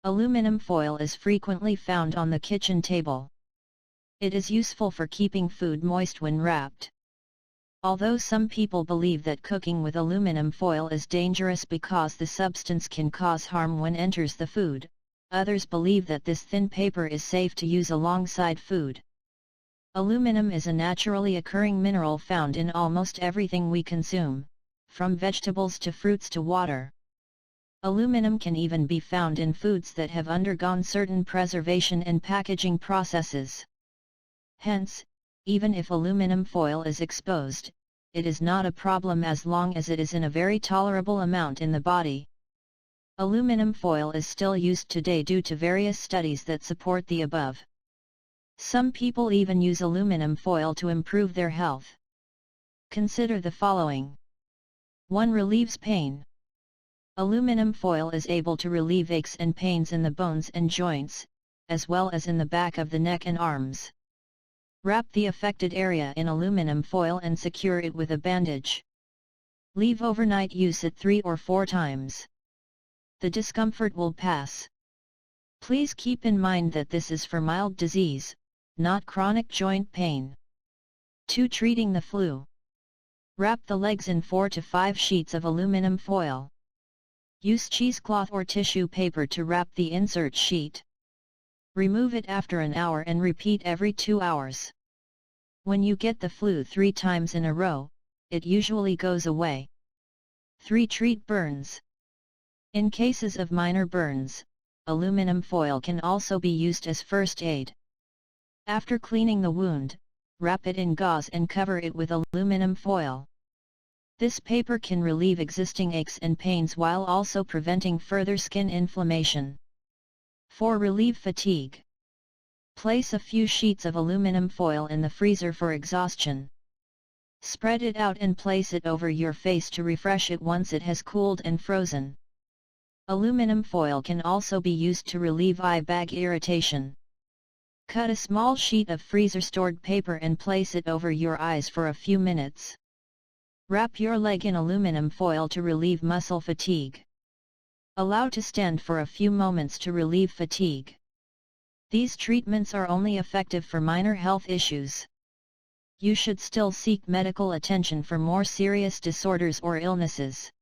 Aluminum foil is frequently found on the kitchen table. It is useful for keeping food moist when wrapped. Although some people believe that cooking with aluminum foil is dangerous because the substance can cause harm when enters the food, others believe that this thin paper is safe to use alongside food. Aluminum is a naturally occurring mineral found in almost everything we consume, from vegetables to fruits to water. Aluminum can even be found in foods that have undergone certain preservation and packaging processes. Hence, even if aluminum foil is exposed, it is not a problem as long as it is in a very tolerable amount in the body. Aluminum foil is still used today due to various studies that support the above. Some people even use aluminum foil to improve their health. Consider the following. 1. Relieves pain. Aluminum foil is able to relieve aches and pains in the bones and joints, as well as in the back of the neck and arms. Wrap the affected area in aluminum foil and secure it with a bandage. Leave overnight. Use it 3 or 4 times. The discomfort will pass. Please keep in mind that this is for mild disease, not chronic joint pain. 2. Treating the flu. Wrap the legs in 4 to 5 sheets of aluminum foil. Use cheesecloth or tissue paper to wrap the insert sheet. Remove it after an hour and repeat every 2 hours. When you get the flu 3 times in a row, it usually goes away. 3. Treat burns. In cases of minor burns, aluminum foil can also be used as first aid. After cleaning the wound, wrap it in gauze and cover it with aluminum foil. This paper can relieve existing aches and pains while also preventing further skin inflammation. 4. Relieve fatigue. Place a few sheets of aluminum foil in the freezer for exhaustion. Spread it out and place it over your face to refresh it once it has cooled and frozen. Aluminum foil can also be used to relieve eye bag irritation. Cut a small sheet of freezer-stored paper and place it over your eyes for a few minutes. Wrap your leg in aluminum foil to relieve muscle fatigue. Allow to stand for a few moments to relieve fatigue. These treatments are only effective for minor health issues. You should still seek medical attention for more serious disorders or illnesses.